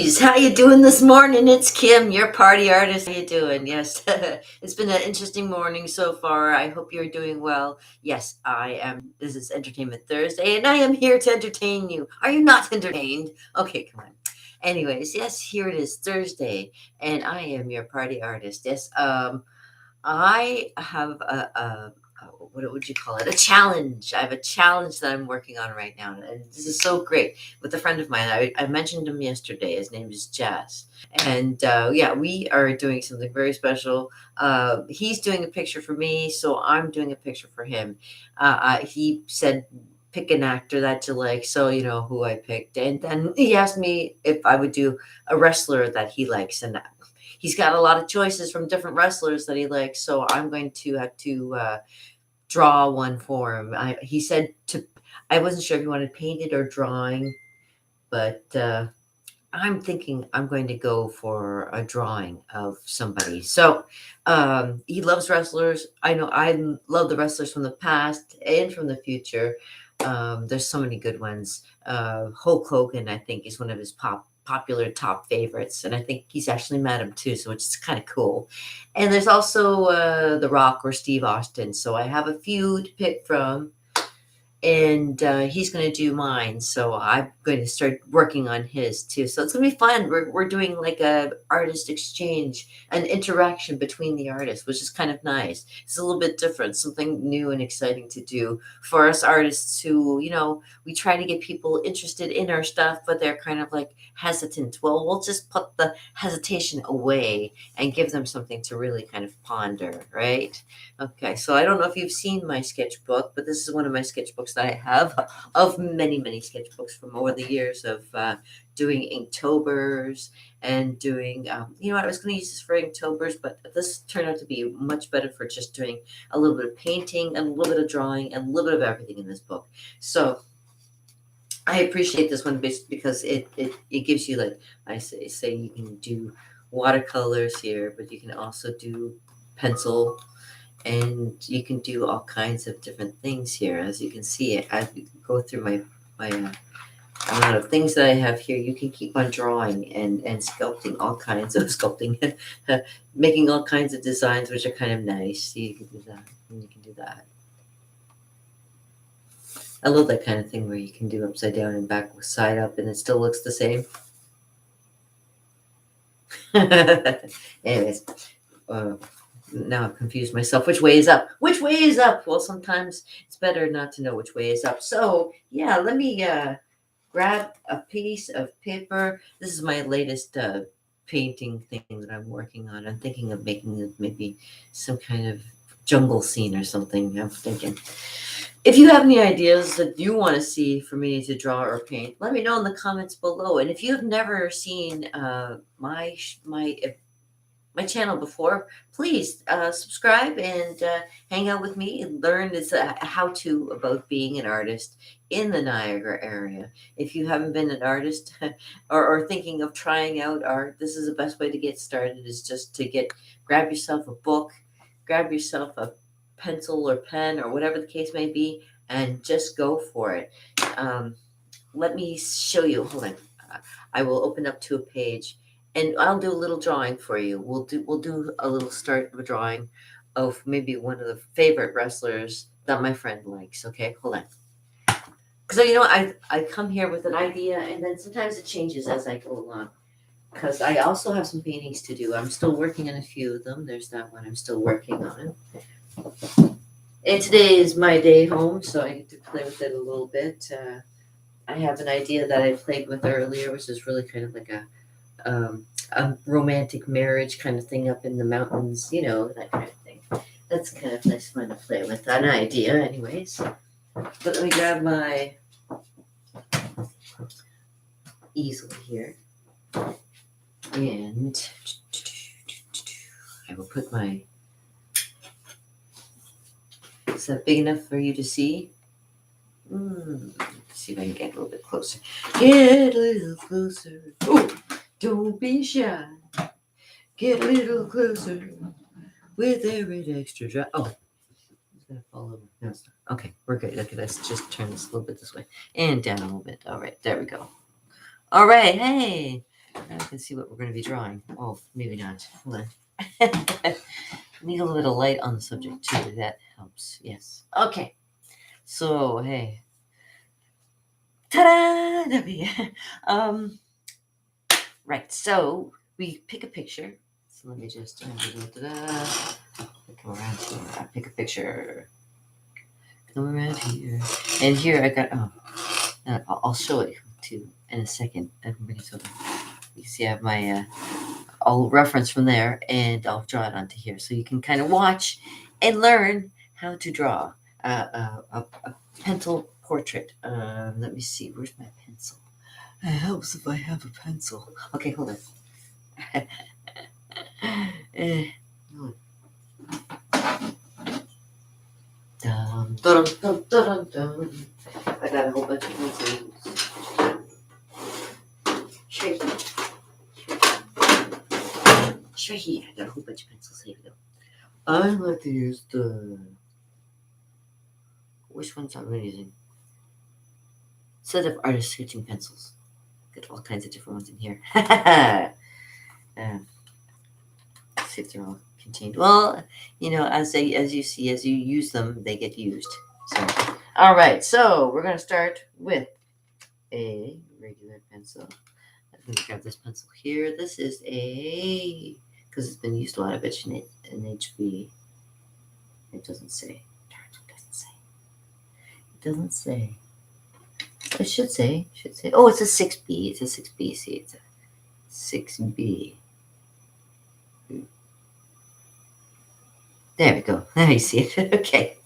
Ladies, how you doing this morning? It's Kim, your party artist. How you doing? Yes, it's been an interesting morning so far. I hope you're doing well. Yes, I am. This is Entertainment Thursday, and I am here to entertain you. Are you not entertained? Okay, come on. Anyways, yes, here it is Thursday, and I am your party artist. Yes, I have a what would you call it? A challenge. I have a challenge that I'm working on right now, and this is so great with a friend of mine. I mentioned him yesterday. His name is Jazz, and yeah, we are doing something very special. He's doing a picture for me, so I'm doing a picture for him. He said pick an actor that you like, so you know who I picked, and then he asked me if I would do a wrestler that he likes, and he's got a lot of choices from different wrestlers that he likes. So I'm going to have to draw one for him. He said to. I wasn't sure if he wanted painted or drawing, but I'm thinking I'm going to go for a drawing of somebody. So he loves wrestlers. I know I love the wrestlers from the past and from the future. There's so many good ones. Hulk Hogan, I think, is one of his popular top favorites, and I think he's actually met him too, so it's kind of cool. And there's also The Rock or Steve Austin. So I have a few to pick from, and he's going to do mine, so I'm going to start working on his too. So it's going to be fun. We're doing like a artist exchange, an interaction between the artists, which is kind of nice. It's a little bit different, something new and exciting to do for us artists who, you know, we try to get people interested in our stuff, but they're kind of like hesitant. Well, we'll just put the hesitation away and give them something to really kind of ponder, right? Okay, so I don't know if you've seen my sketchbook, but this is one of my sketchbooks that I have of many, many sketchbooks from over the years of doing Inktober's and doing, you know what, I was going to use this for Inktober's, but this turned out to be much better for just doing a little bit of painting and a little bit of drawing and a little bit of everything in this book. So I appreciate this one because it gives you, like I say you can do watercolors here, but you can also do pencil, and you can do all kinds of different things here. As you can see, as we go through my amount of things that I have here, you can keep on drawing and sculpting all kinds of sculpting, making all kinds of designs, which are kind of nice. So you can do that, and you can do that. I love that kind of thing where you can do upside down and back side up, and it still looks the same. Anyways, now I've confused myself. Which way is up? Which way is up? Well, sometimes it's better not to know which way is up. So yeah, let me grab a piece of paper. This is my latest painting thing that I'm working on. I'm thinking of making it maybe some kind of jungle scene or something. I'm thinking. If you have any ideas that you want to see for me to draw or paint, let me know in the comments below. And if you've never seen my channel before, please subscribe and hang out with me and learn this how-to about being an artist in the Niagara area. If you haven't been an artist or thinking of trying out art, this is the best way to get started, is just to grab yourself a book, grab yourself a pencil or pen or whatever the case may be, and just go for it. Let me show you. Hold on. I will open up to a page, and I'll do a little drawing for you. We'll do a little start of a drawing of maybe one of the favorite wrestlers that my friend likes. Okay, hold on. Because you know I come here with an idea, and then sometimes it changes as I go along. Because I also have some paintings to do. I'm still working on a few of them. There's that one I'm still working on. And today is my day home, so I get to play with it a little bit. I have an idea that I played with earlier, which is really kind of like a romantic marriage kind of thing up in the mountains, you know, that kind of thing. That's kind of nice fun to play with. An idea, anyways. But let me grab my easel here. And I will put my... Is that big enough for you to see? Let's see if I can get a little bit closer. Get a little closer. Oh, don't be shy. Get a little closer with every extra drop. Oh, it's going to fall over. No, it's not. Okay, we're good. Okay, let's just turn this a little bit this way and down a little bit. All right, there we go. All right, hey. Now we can see what we're going to be drawing. Oh, maybe not. Hold on. Need a little bit of light on the subject too. That helps. Yes. Okay. So hey, ta-da! There we go. Right. So we pick a picture. So let me just come around here. I pick a picture. Come around here, and here I got. I'll show it to you in a second. I can bring it over. You see, I have my. I'll reference from there, and I'll draw it onto here, so you can kind of watch and learn how to draw a pencil portrait. Let me see. Where's my pencil? It helps if I have a pencil. Okay, hold on. Hold on. Dum, dum, dum, dum, dum. I got a whole bunch of pencils. Straight here. I got a whole bunch of pencils. Here we go. I like to use the. Which ones am I using? Set of artist sketching pencils. Got all kinds of different ones in here. Let's see if they're all contained. Well, as you see, as you use them, they get used. So, all right. So we're gonna start with a regular pencil. I'm gonna grab this pencil here. This is because it's been used a lot. I bet you an HB. It doesn't say. It doesn't say. It doesn't say. It should say. Oh, it's a 6B. It's a 6B. See, it's a 6B. There we go. Now you see it. Okay.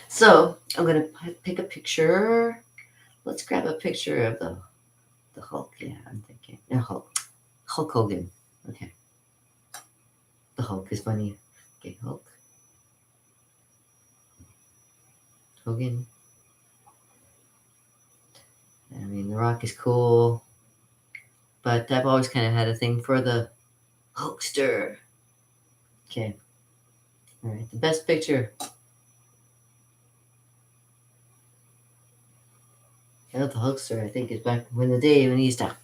So I'm gonna pick a picture. Let's grab a picture of the Hulk. Yeah, I'm thinking. No, Hulk Hogan. Okay. The Hulk is funny. Okay, Hulk. Hogan. I mean, The Rock is cool, but I've always kind of had a thing for the Hulkster. Okay. All right, the best picture. I love the Hulkster. I think is back when the day when he used to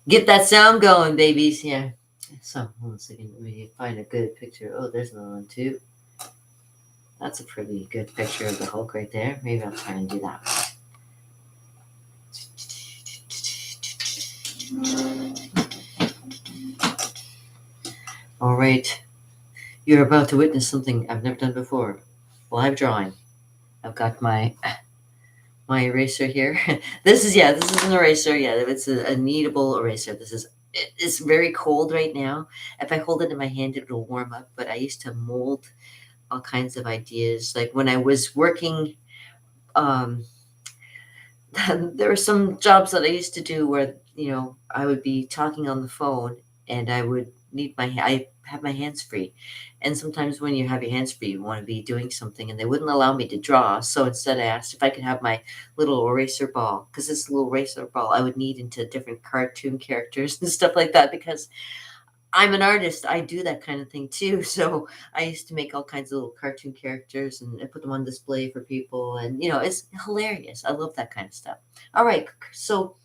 get that sound going, babies. Yeah. So, hold on a second. Let me find a good picture. Oh, there's another one too. That's a pretty good picture of the Hulk right there. Maybe I'll try and do that one. All right. You're about to witness something I've never done before. Live drawing. I've got my eraser here. This is an eraser. Yeah, it's a kneadable eraser. It's very cold right now. If I hold it in my hand, it'll warm up. But I used to mold all kinds of ideas. Like when I was working, there were some jobs that I used to do where I would be talking on the phone and I would I have my hands free, and sometimes when you have your hands free, you want to be doing something, and they wouldn't allow me to draw. So instead, I asked if I could have my little eraser ball, because this little eraser ball I would knead into different cartoon characters and stuff like that, because I'm an artist. I do that kind of thing too. So I used to make all kinds of little cartoon characters and I put them on display for people. And, it's hilarious. I love that kind of stuff. All right. So,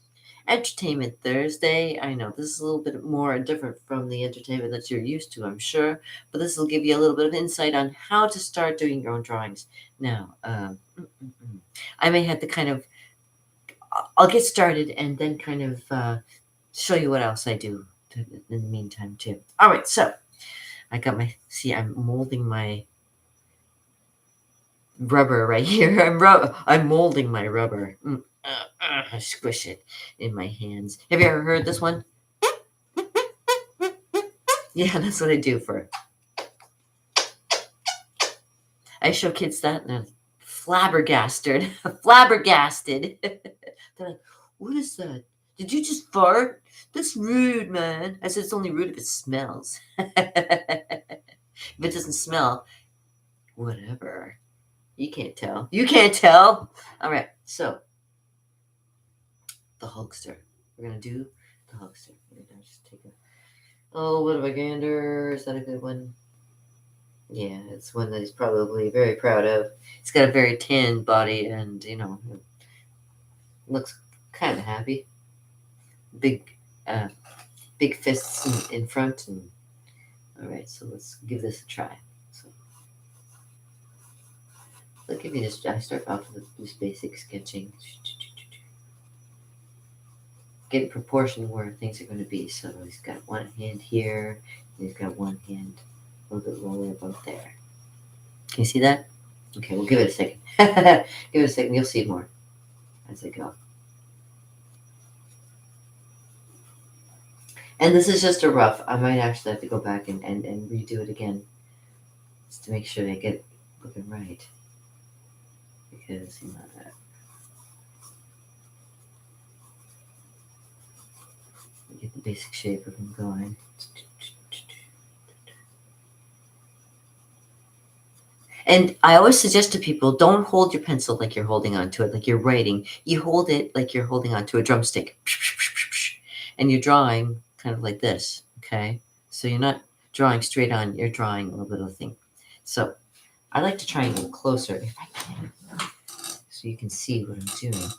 Entertainment Thursday. I know this is a little bit more different from the entertainment that you're used to, I'm sure. But this will give you a little bit of insight on how to start doing your own drawings. Now, I may have to I'll get started and then kind of show you what else I do in the meantime too. All right, so I got I'm molding my rubber right here. I'm molding my rubber. I squish it in my hands. Have you ever heard this one? Yeah, that's what I do I show kids that and they're flabbergasted. Flabbergasted. They're like, what is that? Did you just fart? That's rude, man. I said it's only rude if it smells. If it doesn't smell, whatever. You can't tell. You can't tell. All right. So, the Hulkster. We're going to do the Hulkster. We're going to just take a little bit of a gander. Is that a good one? Yeah, it's one that he's probably very proud of. He's got a very tan body and, looks kind of happy. Big big fists in front. And all right, so let's give this a try. So I'll give you this. I start off with this basic sketching. Get proportion where things are going to be. So he's got one hand here, and he's got one hand a little bit lower about there. Can you see that? Okay, we'll give it a second. Give it a second. You'll see more as I go. And this is just a rough. I might actually have to go back and redo it again just to make sure I get looking right. Because, you know, get the basic shape of him going. And I always suggest to people, don't hold your pencil like you're holding onto it, like you're writing. You hold it like you're holding onto a drumstick. And you're drawing kind of like this, okay? So you're not drawing straight on, you're drawing a little bit of a thing. So I like to try and get closer if I can, so you can see what I'm doing.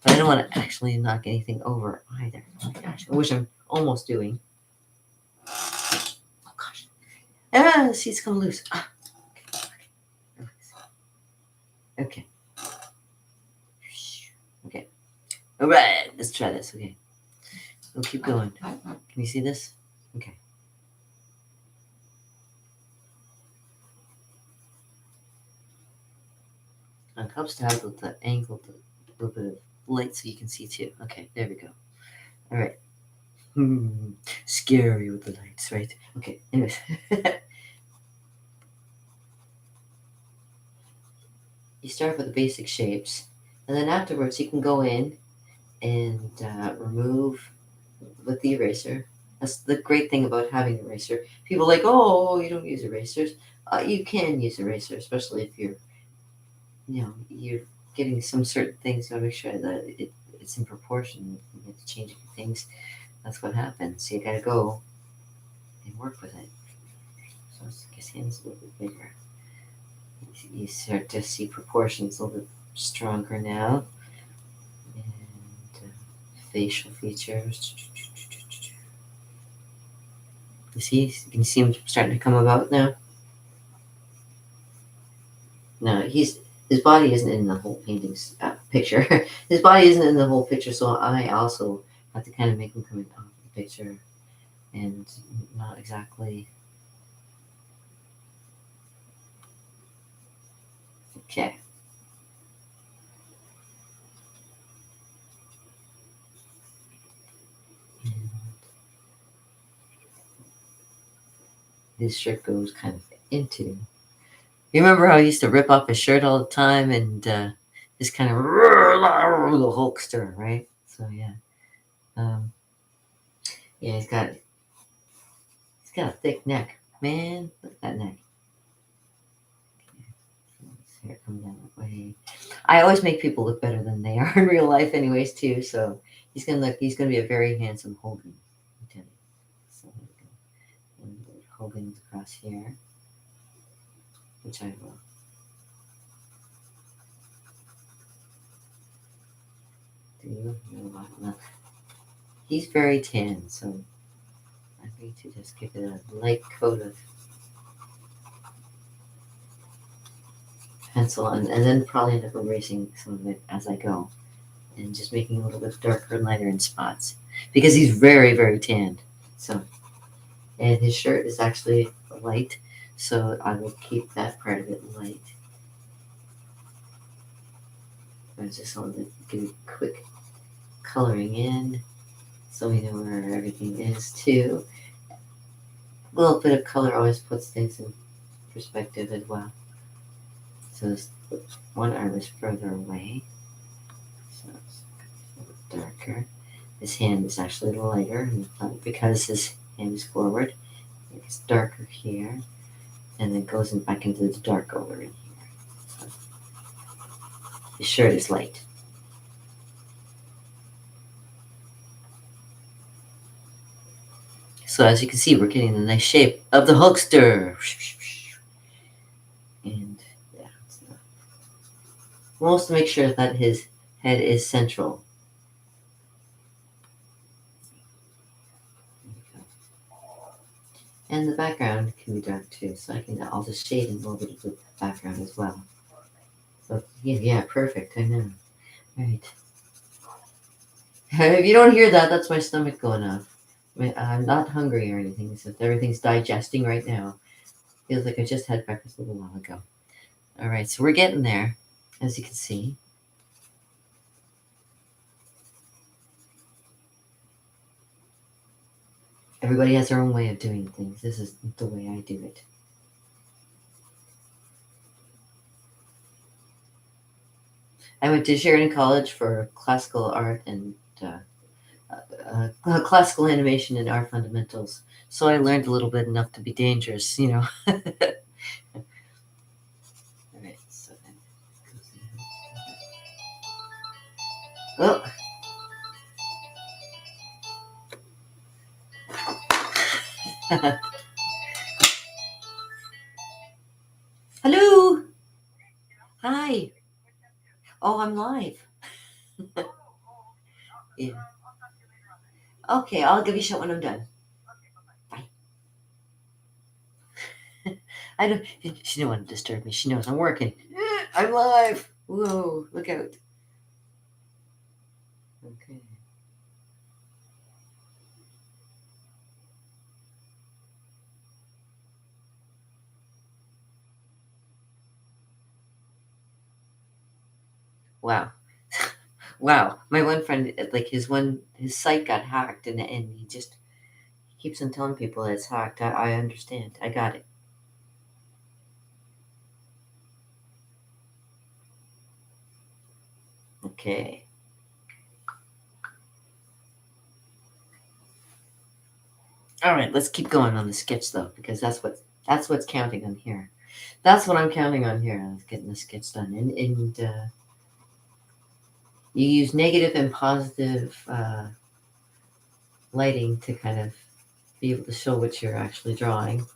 But I don't want to actually knock anything over either. Oh my gosh, I wish I'm almost doing. Oh gosh. Ah, see, it's come loose. Ah. Okay. Okay. All right, let's try this. Okay. We'll keep going. Can you see this? Okay. It helps to have the angle, a little bit of light so you can see too. Okay, there we go. All right. Scary with the lights, right? Okay, anyways. You start with the basic shapes, and then afterwards you can go in and remove with the eraser. That's the great thing about having an eraser. People are like, oh, you don't use erasers. You can use eraser, especially if you're getting some certain things. You want to make sure that it's in proportion. You have to change a few things. That's what happens. So you got to go and work with it. So his hand's a little bit bigger. You start to see proportions a little bit stronger now. And facial features. You see? You can see him starting to come about now. No, his body isn't in the whole painting's picture. His body isn't in the whole picture, so I also have to kind of make him come out of the picture and not exactly. Okay. And his shirt goes kind of into. You remember how he used to rip off his shirt all the time and just kind of the Hulkster, right? So yeah, yeah, he's got a thick neck, man. Look at that neck. Hair coming down that way. I always make people look better than they are in real life, anyways, too. So he's gonna be a very handsome Hogan. I tell you. So there we go. And Hogan's across here, which I will. No. He's very tan, so I'm going to just give it a light coat of pencil and then probably end up erasing some of it as I go and just making it a little bit darker and lighter in spots because he's very, very tanned. So, and his shirt is actually light, so I will keep that part of it light. I just want to do a quick coloring in so we know where everything is too. A little bit of color always puts things in perspective as well. So this one arm is further away, so it's a little darker. His hand is actually lighter in the front because his hand is forward. It's darker here, and then goes back into the dark over in here. So his shirt is light. So as you can see, we're getting the nice shape of the Hulkster. And yeah, we'll also make sure that his head is central. And the background can be dark too, so I'll just shade in a little bit of the background as well. So yeah, perfect. I know. All right. If you don't hear that, that's my stomach going off. I'm not hungry or anything, except everything's digesting right now. Feels like I just had breakfast a little while ago. All right, so we're getting there, as you can see. Everybody has their own way of doing things. This is the way I do it. I went to Sheridan College for classical art and classical animation and art fundamentals. So I learned a little bit enough to be dangerous, you know. All right, so then oh. Hello. Hi. Oh, I'm live. Yeah. Okay, I'll give you a shot when I'm done. Bye. I don't. She didn't want to disturb me. She knows I'm working. I'm live. Whoa! Look out. Okay. Wow. Wow. My one friend, like his site got hacked, and he just keeps on telling people that it's hacked. I understand. I got it. Okay. All right. Let's keep going on the sketch though, because that's what's counting on here. That's what I'm counting on here. I was getting the sketch done, and you use negative and positive lighting to kind of be able to show what you're actually drawing.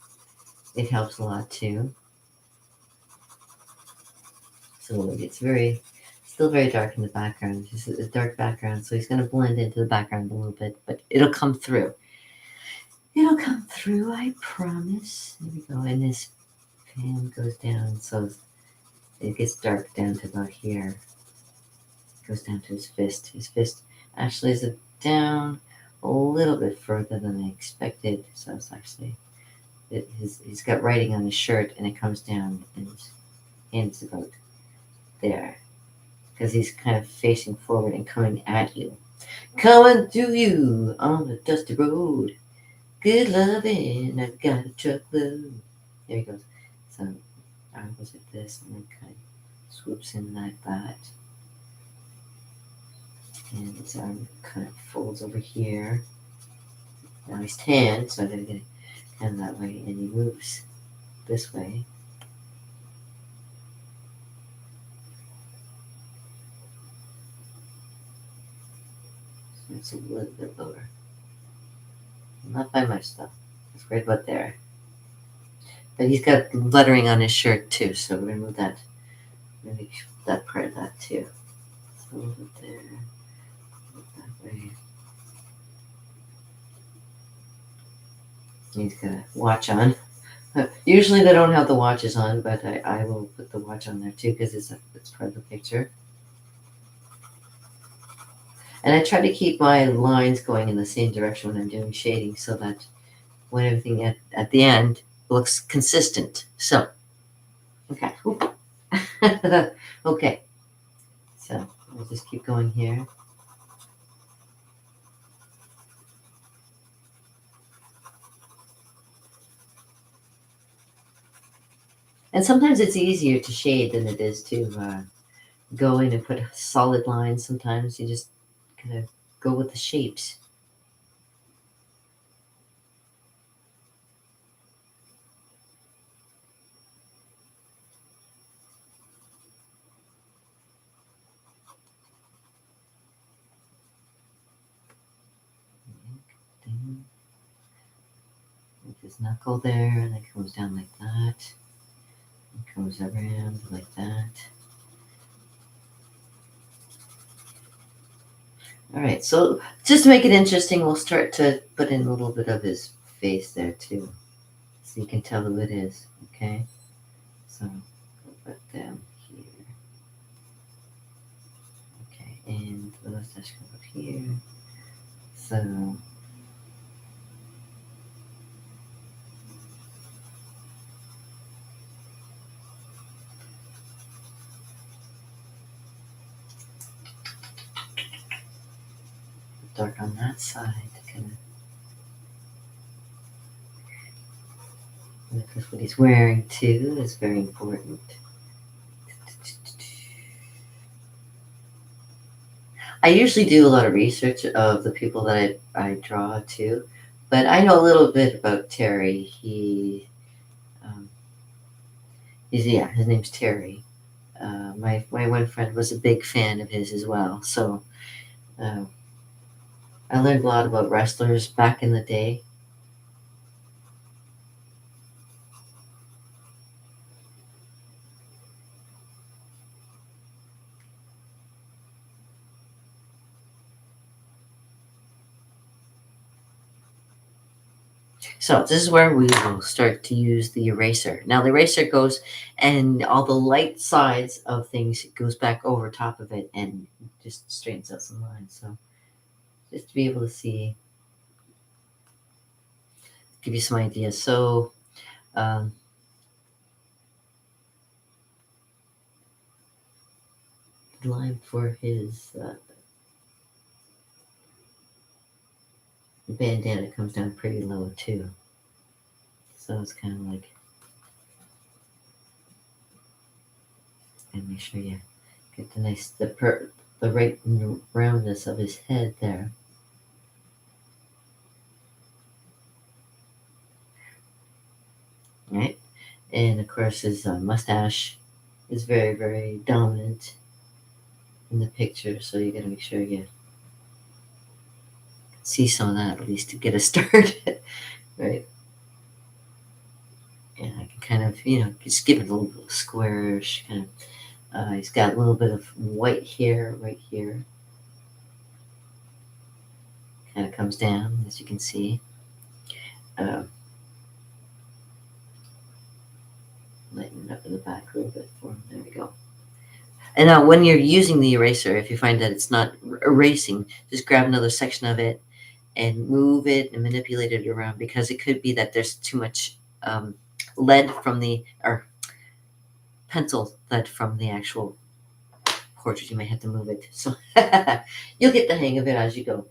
It helps a lot too. So it's still very dark in the background. It's a dark background, so he's going to blend into the background a little bit, but it'll come through. It'll come through, I promise. There we go. And this pan goes down, so it gets dark down to about here. It goes down to his fist. His fist actually is down a little bit further than I expected. So it's actually he's got writing on his shirt, and it comes down, and his hand's about there because he's kind of facing forward and coming at you. Coming to you on a dusty road. Good loving, I've got a truckload. There he goes. So arm goes like this, and then kind of swoops in like that. And his arm kind of folds over here. Now he's tan, so I gotta get it kind of that way, and he moves this way. So it's a little bit lower. Not by much though. It's right about there. But he's got lettering on his shirt too, so we're gonna move that. Maybe that part of that too. So a little bit there. That way. He's got a watch on. Usually they don't have the watches on, but I will put the watch on there too because it's part of the picture. And I try to keep my lines going in the same direction when I'm doing shading so that when everything at the end looks consistent. So, okay. Okay. So we'll just keep going here. And sometimes it's easier to shade than it is to go in and put solid lines. Sometimes you just kind of go with the shapes. With his knuckle there, and it comes down like that. It comes around like that. All right, so just to make it interesting, we'll start to put in a little bit of his face there too. so you can tell who it is. Okay, so put them here. Okay, and the mustache comes up here. So dark on that side, kind of. Because what he's wearing too is very important. I usually do a lot of research of the people that I draw too, but I know a little bit about Terry. His name's Terry. My one friend was a big fan of his as well, so uh, I learned a lot about wrestlers back in the day. So this is where we will start to use the eraser. Now the eraser goes, and all the light sides of things goes back over top of it and just straightens out some lines. So just to be able to see, give you some ideas. So um, the line for his bandana comes down pretty low too. So it's kind of like, and make sure you get the right roundness of his head there. Right, and of course his mustache is very, very dominant in the picture, so you gotta make sure you see some of that at least to get a start. Right, and I can kind of, just give it a little squarish kind of. He's got a little bit of white hair right here, kind of comes down as you can see. uh, Lighten it up in the back a little bit for him. There we go. And now when you're using the eraser, if you find that it's not erasing, just grab another section of it and move it and manipulate it around, because it could be that there's too much lead from or pencil lead from the actual portrait. You may have to move it. So you'll get the hang of it as you go.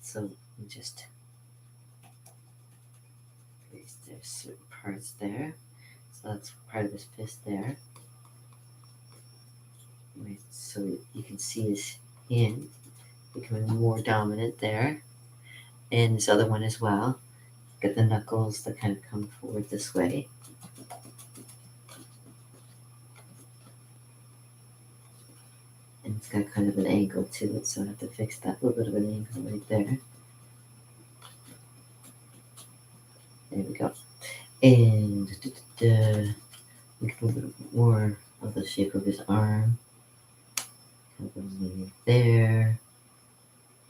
So just there's certain parts there. So that's part of his fist there. Right, so you can see his hand becoming more dominant there, and this other one as well. Got the knuckles that kind of come forward this way. And it's got kind of an angle to it, so I have to fix that little bit of an angle right there. There we go. And make a little bit more of the shape of his arm. Kind of maybe there.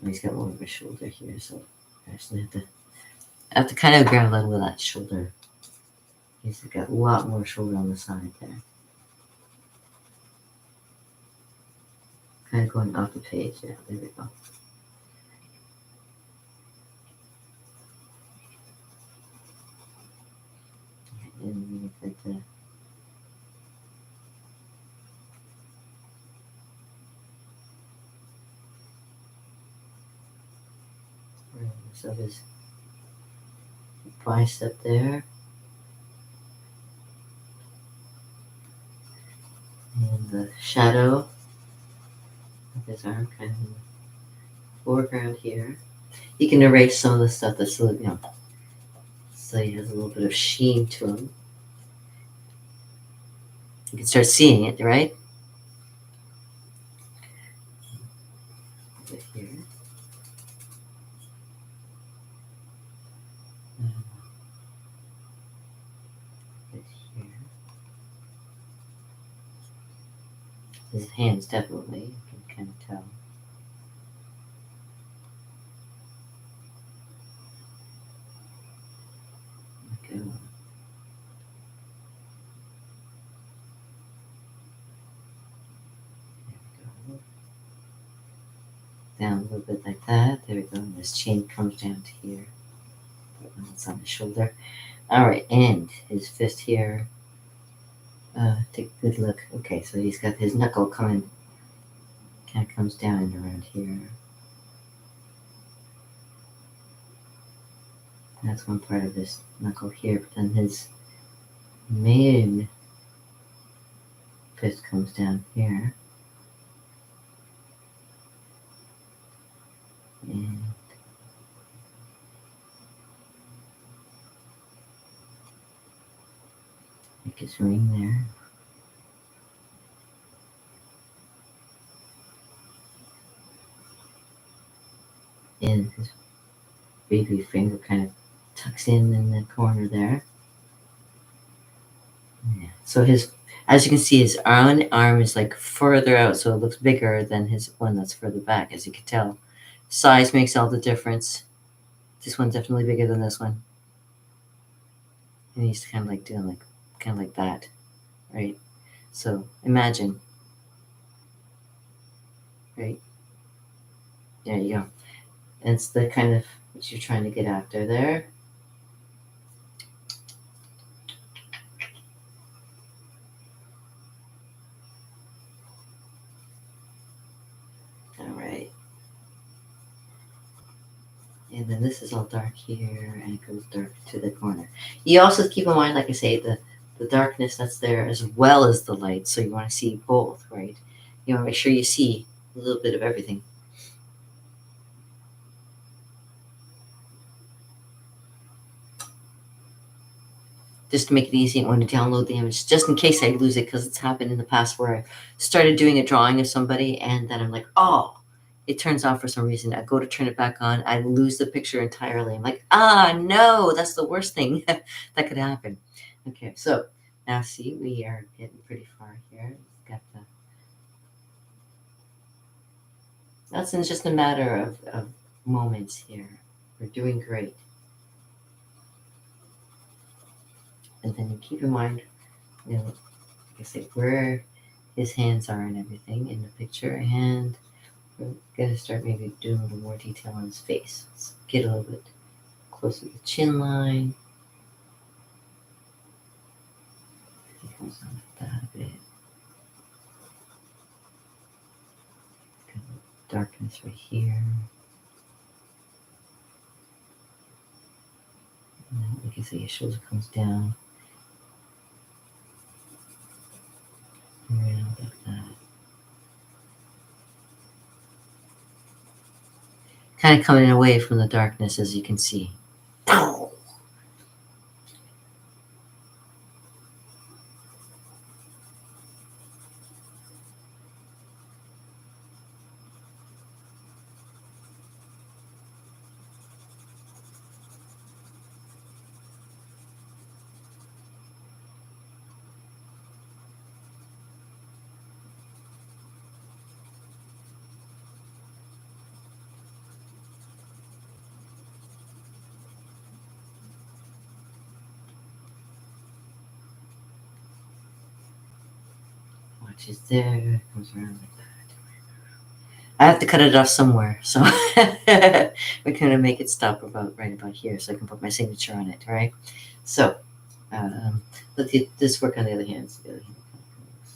And he's got more of a shoulder here, so I actually have to kind of grab a little of that shoulder. He's got a lot more shoulder on the side there. Kind of going off the page. Yeah, there we go. And we get the roundness of his bicep there. And the shadow of his arm kind of in the foreground here. You can erase some of the stuff that's, so he has a little bit of sheen to him. You can start seeing it, right? Right here. Right here. His hands definitely, you can kind of tell. Okay. down a little bit like that. There we go. And this chain comes down to here. It's on his shoulder. All right, and his fist here. Take a good look. Okay, so he's got his knuckle coming, kind of comes down and around here. That's one part of his knuckle here, but then his main fist comes down here. And make his ring there. And his baby finger kind of tucks in the corner there. Yeah. So his, as you can see, his arm is like further out, so it looks bigger than his one that's further back, as you can tell. Size makes all the difference. This one's definitely bigger than this one. And he's kind of like doing kind of like that, right? So imagine, right? There you go. That's the kind of what you're trying to get after there. All right. And then this is all dark here, and it goes dark to the corner. You also keep in mind, like I say, the darkness that's there as well as the light. So you want to see both, right? You want to make sure you see a little bit of everything. Just to make it easy, I want to download the image just in case I lose it, because it's happened in the past where I started doing a drawing of somebody and then I'm like, oh, it turns off for some reason. I go to turn it back on, I lose the picture entirely. I'm like, no, that's the worst thing that could happen. Okay, so now see, we are getting pretty far here. We've got the, that's in just a matter of moments here. We're doing great. And then you keep in mind, like I say, where his hands are and everything in the picture, and we're gonna start maybe doing a little more detail on his face. Let's get a little bit closer to the chin line. He comes on like that a bit. Got a little darkness right here. And then, like I say, his shoulder comes down around like that. Kind of coming away from the darkness, as you can see. Watch is there, comes around like that. I have to cut it off somewhere, so we're gonna make it stop right about here, so I can put my signature on it, right? So let this work on the other hand. So the other hand kind of goes.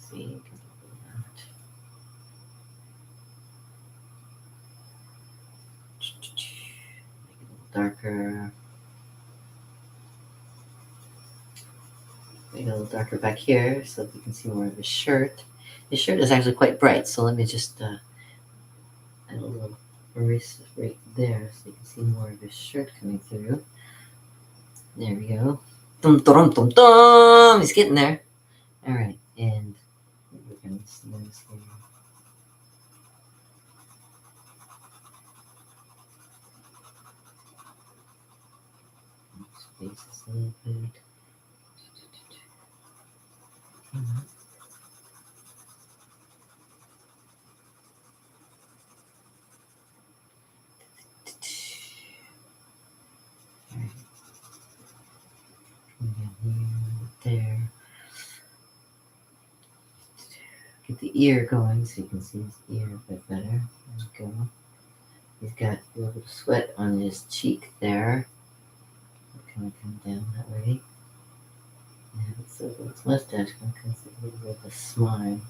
See, make it a little darker. Make it a little darker back here so that you can see more of his shirt. His shirt is actually quite bright, so let me just add a little erase right there so you can see more of his shirt coming through. There we go. Dum dum dum dum. He's getting there. All right, and we're gonna see this here. Space this a little bit. There. Get the ear going so you can see his ear a bit better. There we go. He's got a little sweat on his cheek there. Kind of come down that way. And so his mustache kind of comes a little bit of a smile.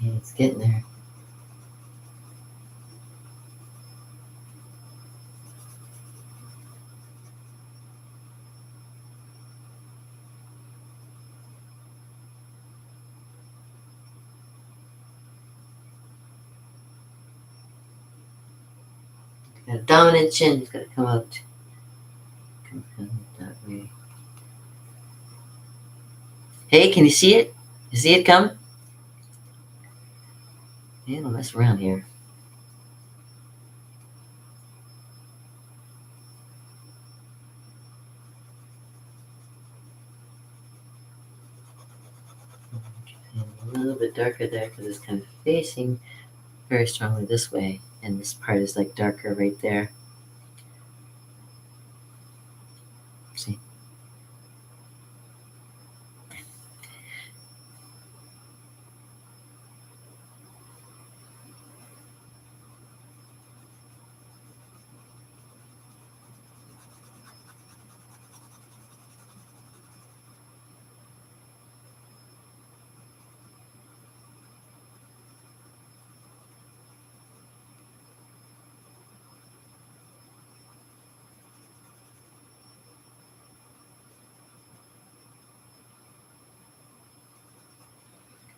Okay, it's getting there. Got a dominant chin. He's got to come out. Come out that way. Hey, can you see it? You see it come? Yeah, don't mess around here. A little bit darker there because it's kind of facing very strongly this way, and this part is like darker right there. See?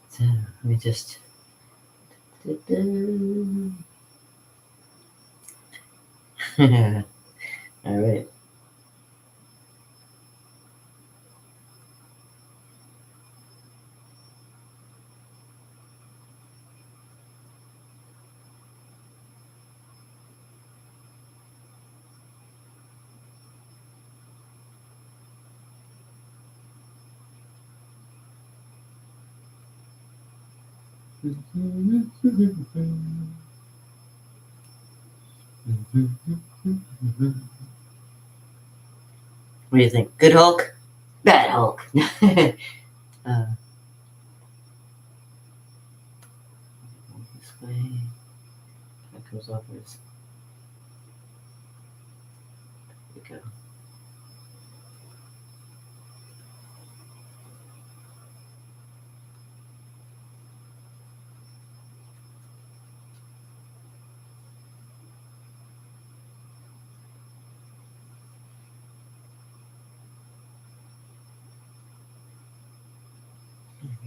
So let me just. All right. What do you think? Good Hulk? Bad Hulk? This way. That comes off as. There we go.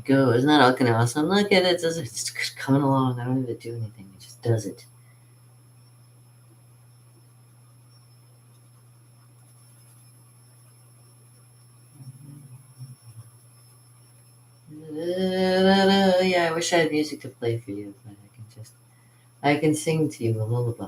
Go. Isn't that all kind of awesome? Look at it. It's just coming along. I don't even do anything. It just does it. Yeah, I wish I had music to play for you, but I can sing to you a lullaby.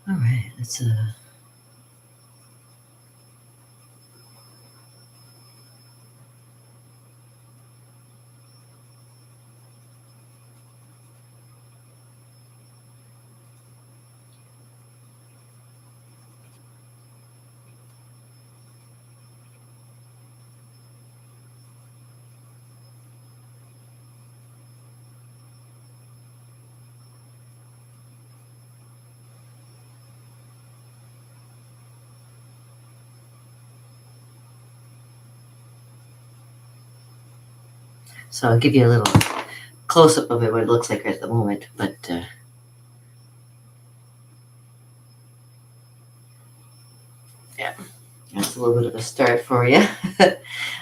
All right, let's So I'll give you a little close up of it, what it looks like at the moment. But yeah, that's a little bit of a start for you.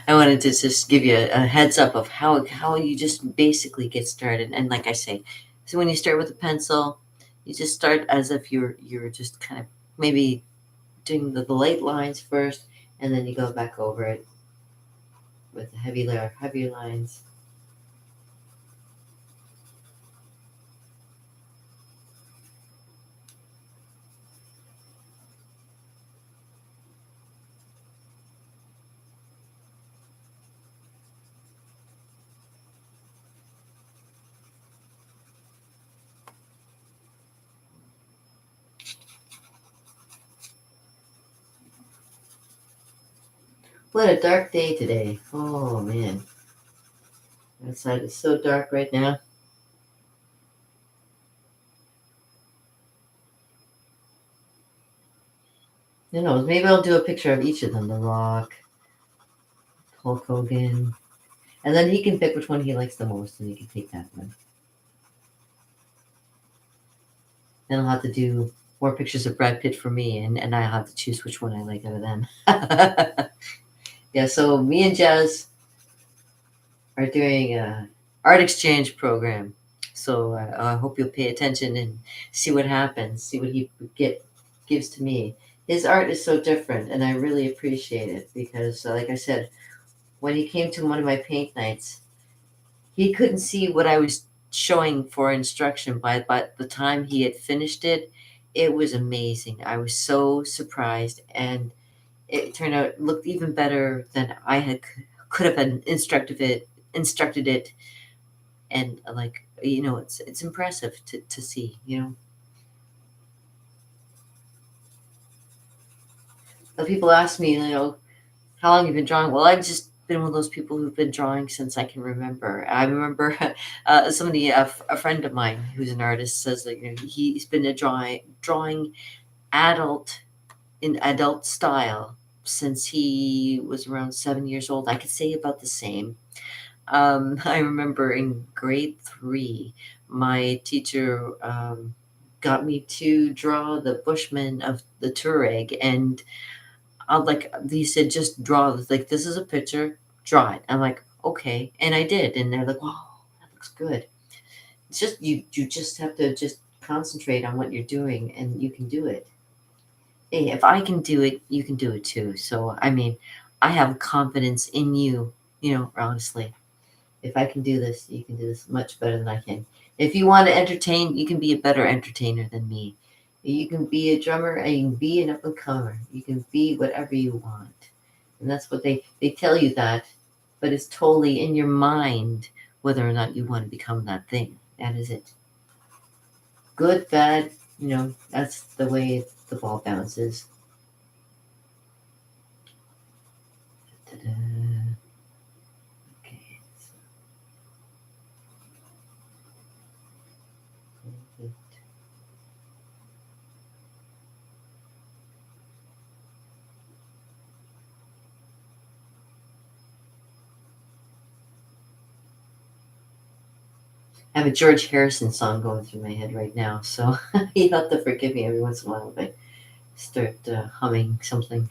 I wanted to just give you a heads up of how you just basically get started. And like I say, so when you start with a pencil, you just start as if you're just kind of maybe doing the light lines first, and then you go back over it with the heavier lines. What a dark day today. Oh man. Outside is so dark right now. Who knows? Maybe I'll do a picture of each of them. The Rock, Hulk Hogan. And then he can pick which one he likes the most and he can take that one. Then I'll have to do more pictures of Brad Pitt for me and I'll have to choose which one I like out of them. Yeah, so me and Jazz are doing a art exchange program. So I hope you'll pay attention and see what happens, see what he gives to me. His art is so different, and I really appreciate it because, like I said, when he came to one of my paint nights, he couldn't see what I was showing for instruction. By the time he had finished it, it was amazing. I was so surprised, and it turned out looked even better than I had could have been instructed it, and like it's impressive to see. But people ask me, how long you've been drawing. Well, I've just been one of those people who've been drawing since I can remember. I remember somebody, a friend of mine who's an artist, says that he's been drawing adult in adult style since he was around 7 years old. I could say about the same. I remember in grade 3, my teacher got me to draw the Bushman of the Tuareg, and like he said, just draw. Like, this is a picture, draw it. I'm like, okay, and I did, and they're like, wow, that looks good. It's just you just have to just concentrate on what you're doing, and you can do it. Hey, if I can do it, you can do it too. So I mean, I have confidence in you. Honestly, if I can do this, you can do this much better than I can. If you want to entertain, you can be a better entertainer than me. You can be a drummer and you can be an up and comer. You can be whatever you want. And that's what they tell you that, but it's totally in your mind whether or not you want to become that thing. That is it. Good, bad, that's the way the ball bounces. Ta-da. Okay. So, I have a George Harrison song going through my head right now, so you have to forgive me every once in a while if I start humming something.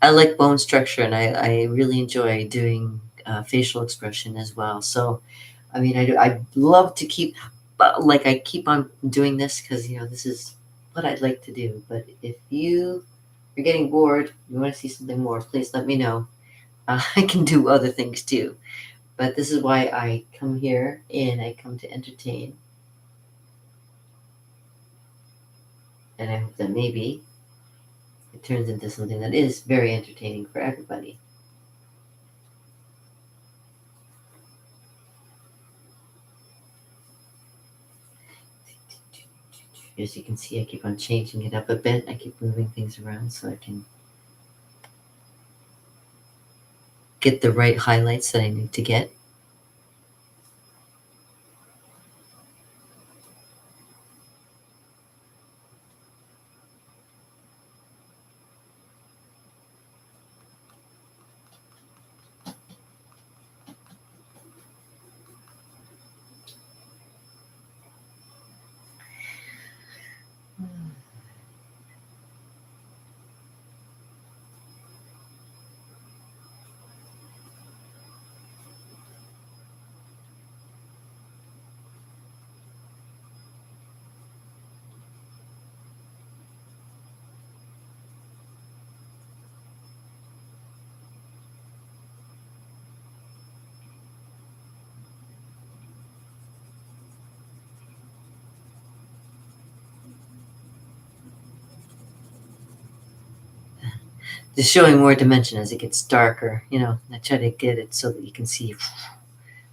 I like bone structure, and I really enjoy doing facial expression as well. So, I mean, I love to keep, like, I keep on doing this because this is what I'd like to do. But if you are getting bored, you want to see something more, please let me know. I can do other things too. But this is why I come here and I come to entertain. And I hope that maybe it turns into something that is very entertaining for everybody. As you can see, I keep on changing it up a bit. I keep moving things around so I can get the right highlights that I need to get. just showing more dimension as it gets darker. I try to get it so that you can see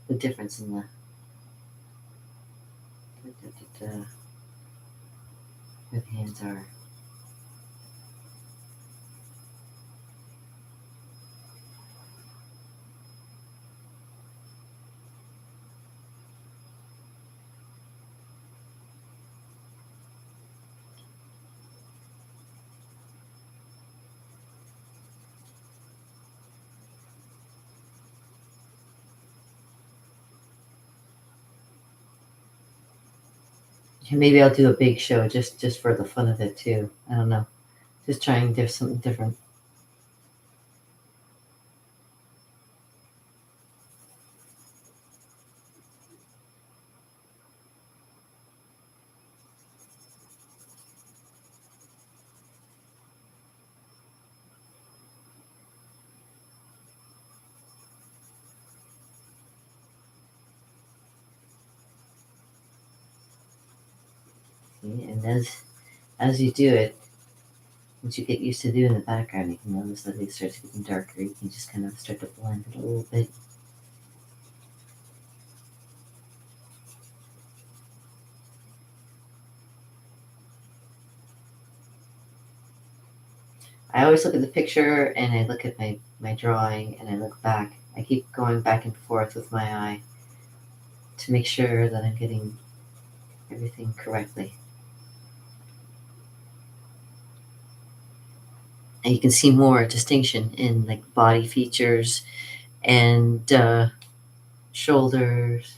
the difference in where the hands are. Maybe I'll do a big show just for the fun of it too. I don't know. Just trying something different. And as you do it, once you get used to doing the background, you can notice that it starts getting darker. You can just kind of start to blend it a little bit. I always look at the picture and I look at my drawing and I look back. I keep going back and forth with my eye to make sure that I'm getting everything correctly. And you can see more distinction in like body features and shoulders.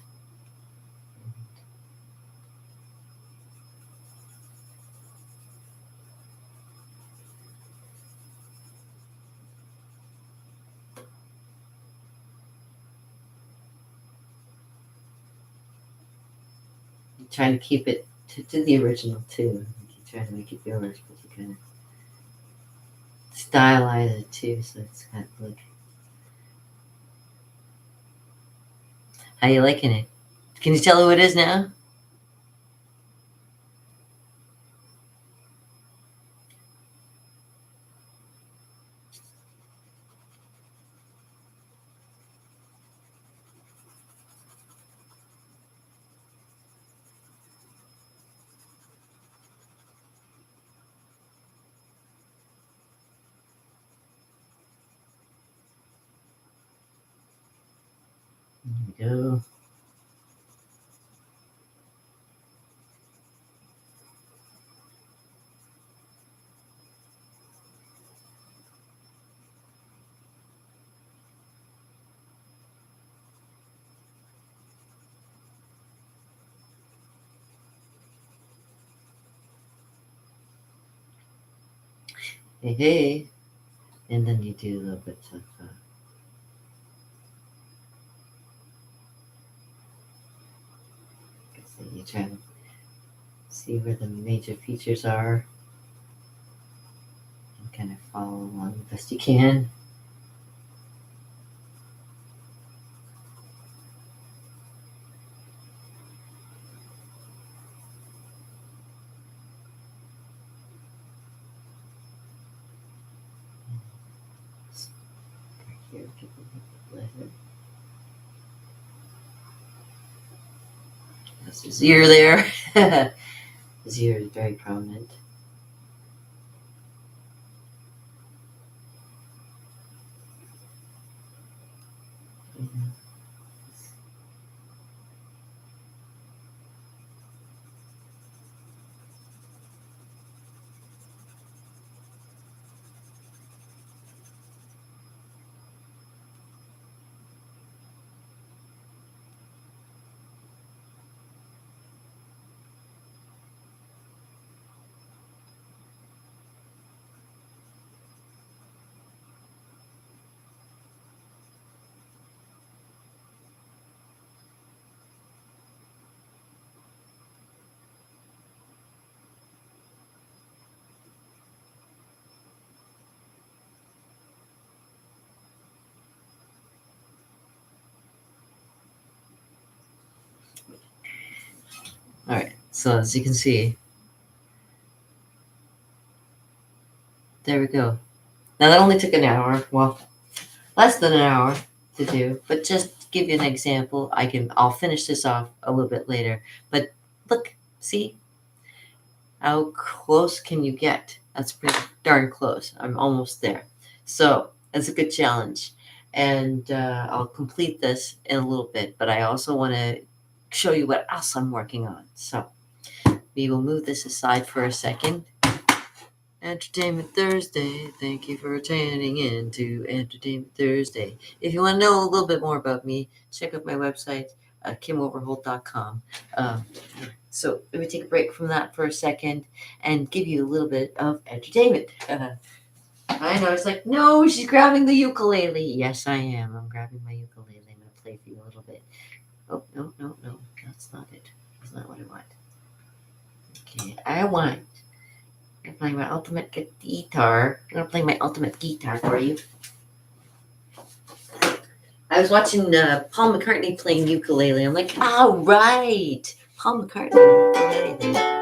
I'm trying to keep it to the original too. You try to make it yours, but you kind of stylize it too, so it's kind of like. How you liking it? Can you tell who it is now? There we go. Hey, hey. And then you do a little bit of. So you try to see where the major features are and kind of follow along the best you can. Here, give a little bit. That's his ear there. His ear is very prominent. All right, so as you can see, there we go. Now that only took an hour. Well, less than an hour to do, but just to give you an example, I'll finish this off a little bit later. But look, see how close can you get? That's pretty darn close. I'm almost there. So that's a good challenge. And I'll complete this in a little bit, but I also want to show you what else I'm working on. So we will move this aside for a second. Entertainment Thursday. Thank you for tuning in to Entertainment Thursday. If you want to know a little bit more about me, check out my website, KimOverholt.com. So let me take a break from that for a second and give you a little bit of entertainment. I know, it's like, no, she's grabbing the ukulele. Yes, I am. I'm grabbing my ukulele. I'm going to play for you a little bit. Oh, no. That's not it. That's not what I want. Okay, I'm playing my ultimate guitar. I'm going to play my ultimate guitar for you. I was watching Paul McCartney playing ukulele. I'm like, all right. Paul McCartney ukulele.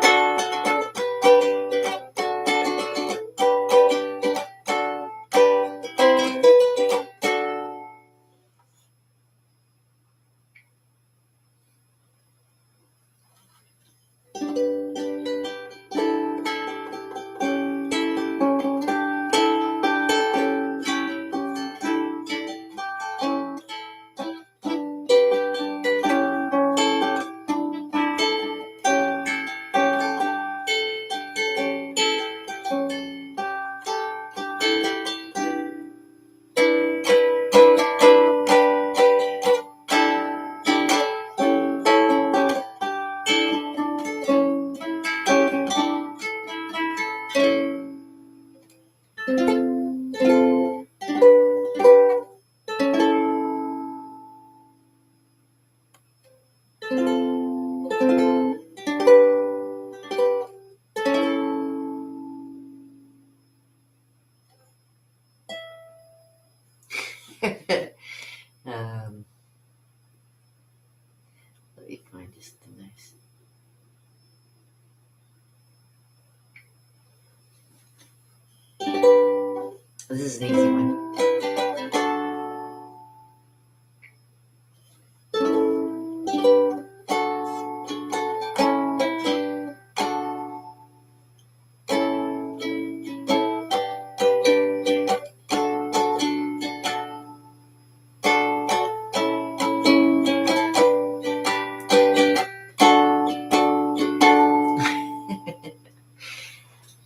um, let me find just the nice. This is an easy one.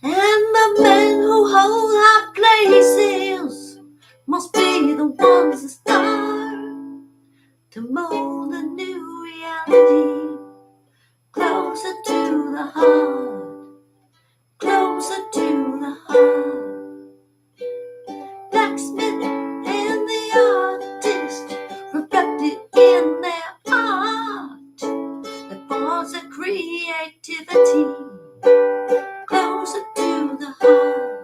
And the men who hold high places must be the ones that start to mold a new reality, closer to the heart, closer to the heart. Blacksmith and the artist reflected in their art, the force of creativity, closer to the heart,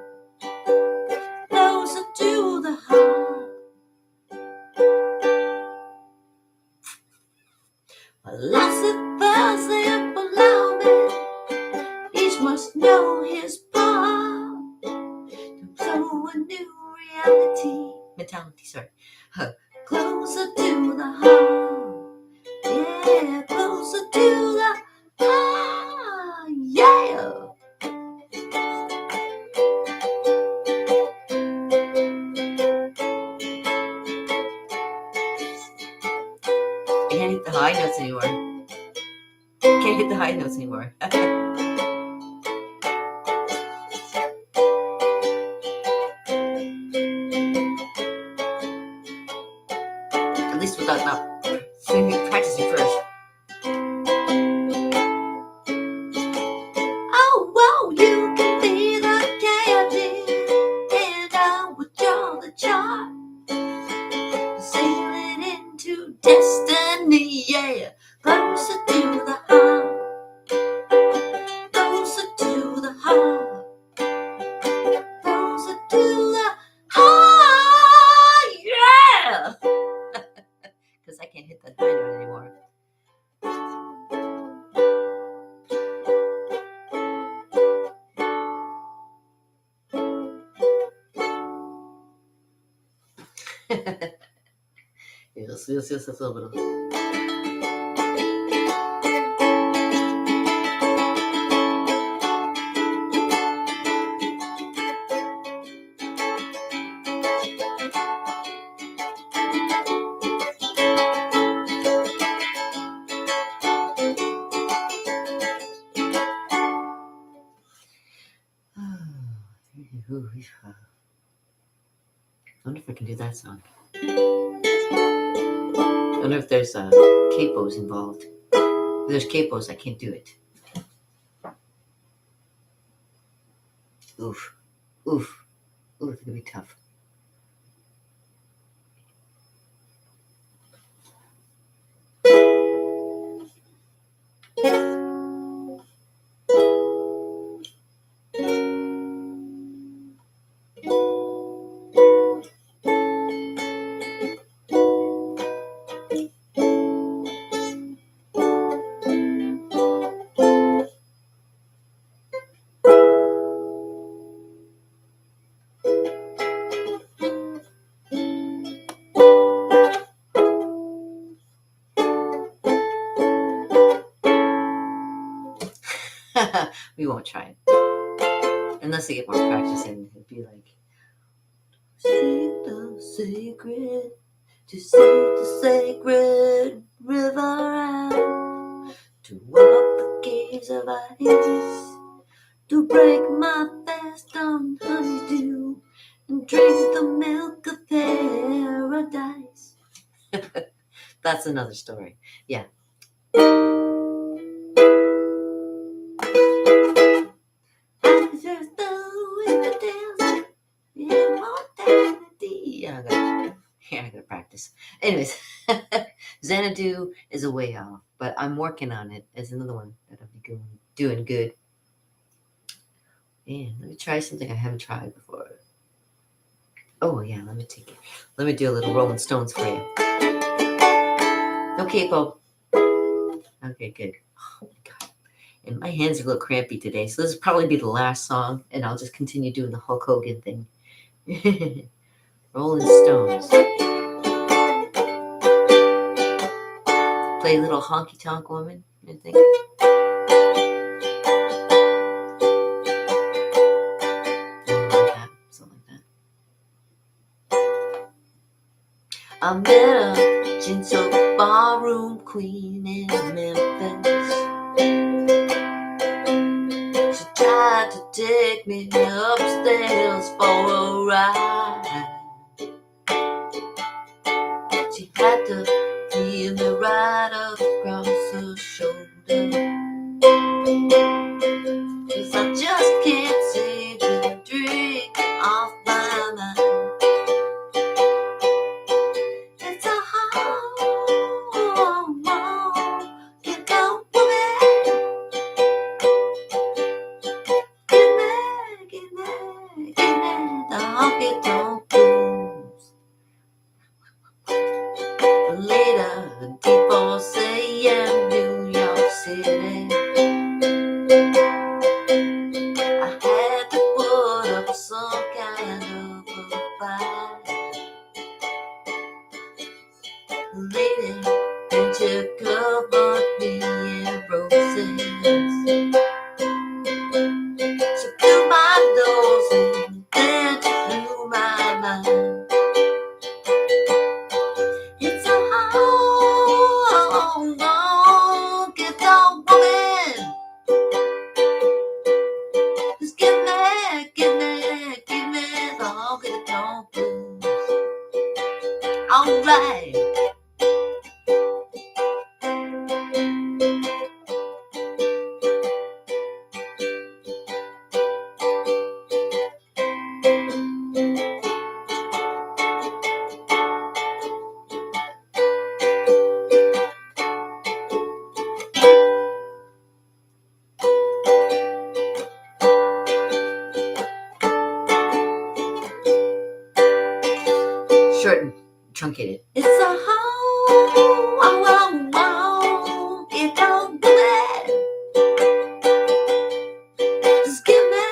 closer to the heart. Philosophers and philosophy, each must know his part to flow a new mentality, sorry. Closer to the heart, yeah, closer to the heart, yeah. I can't hit the high notes anymore. Can't hit the high notes anymore. At least without not practicing first. Oh, whoa, you can be the captain, and I will draw the chart, sailing into destiny, yeah. Closer to the heart, closer to the heart, closer to the heart, yeah. Because I can't hit that high note anymore. Yes, yes, yes, a little bit. I wonder if I can do that song. I wonder if there's capos involved. If there's capos, I can't do it. Oof. Oof. Ooh, it's gonna be tough. We won't try it. Unless I get more practice in, it'd be like, seek the secret, to seek the sacred river out, to walk the caves of ice, to break my fast on honeydew, and drink the milk of paradise. That's another story. Yeah. Yeah, I gotta practice. Anyways, Xanadu is a way off, but I'm working on it as another one that I'll be doing good. And let me try something I haven't tried before. Oh yeah, let me take it. Let me do a little Rolling Stones for you. No capo. Okay, good. Oh my god. And my hands are a little crampy today, so this will probably be the last song, and I'll just continue doing the Hulk Hogan thing. Rolling Stones. Play a little Honky Tonk Woman, I think. Something like that. I met a gentle ballroom queen in Memphis. She tried to take me upstairs for a ride. She had to feel me right across her shoulder. 'Cause I just can't seem to drink off my mind. It's a hard get down with it. Give me the honky tonk blues. Later, people say I'm New York City. I had to put up some kind of a fight. Lady, and you covered me in roses. So blew my nose and then she blew my mind. It's a honky tonk woman. Just give me the honky tonk blues. Alright. Short and truncated. It's a honky tonk woman. Just give me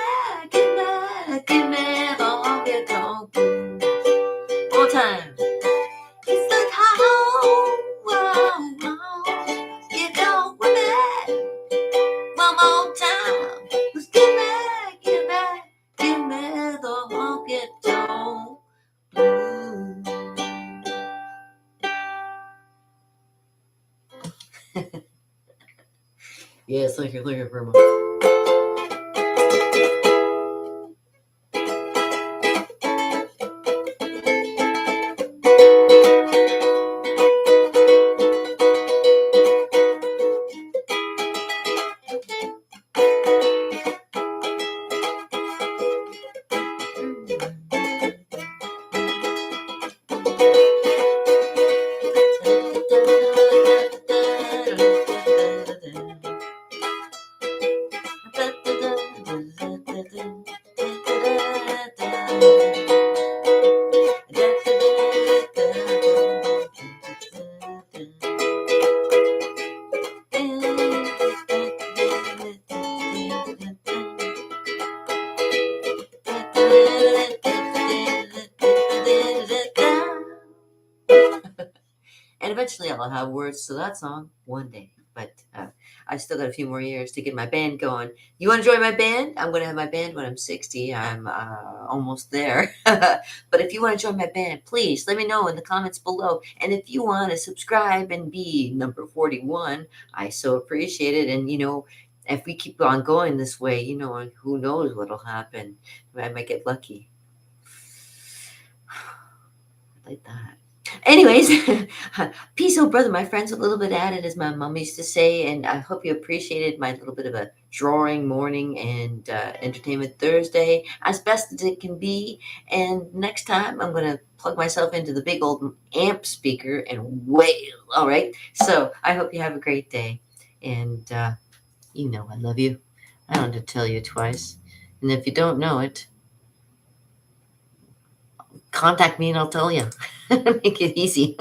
the honky tonk blues. One more time. Get down with it. One more time. Let's give me the honky tonk blues. Yes, thank you very much. And eventually I'll have words to that song one day. But I still got a few more years to get my band going. You want to join my band? I'm going to have my band when I'm 60. I'm almost there. But if you want to join my band, please let me know in the comments below. And if you want to subscribe and be number 41, I so appreciate it. And, if we keep on going this way, who knows what'll happen. I might get lucky. Like that. Anyways, peace, oh brother, my friends, a little bit added, as my mom used to say, and I hope you appreciated my little bit of a drawing morning and Entertainment Thursday as best as it can be. And next time, I'm going to plug myself into the big old amp speaker and wail. All right. So I hope you have a great day. And I love you. I don't have to tell you twice. And if you don't know it, contact me and I'll tell you. Make it easy.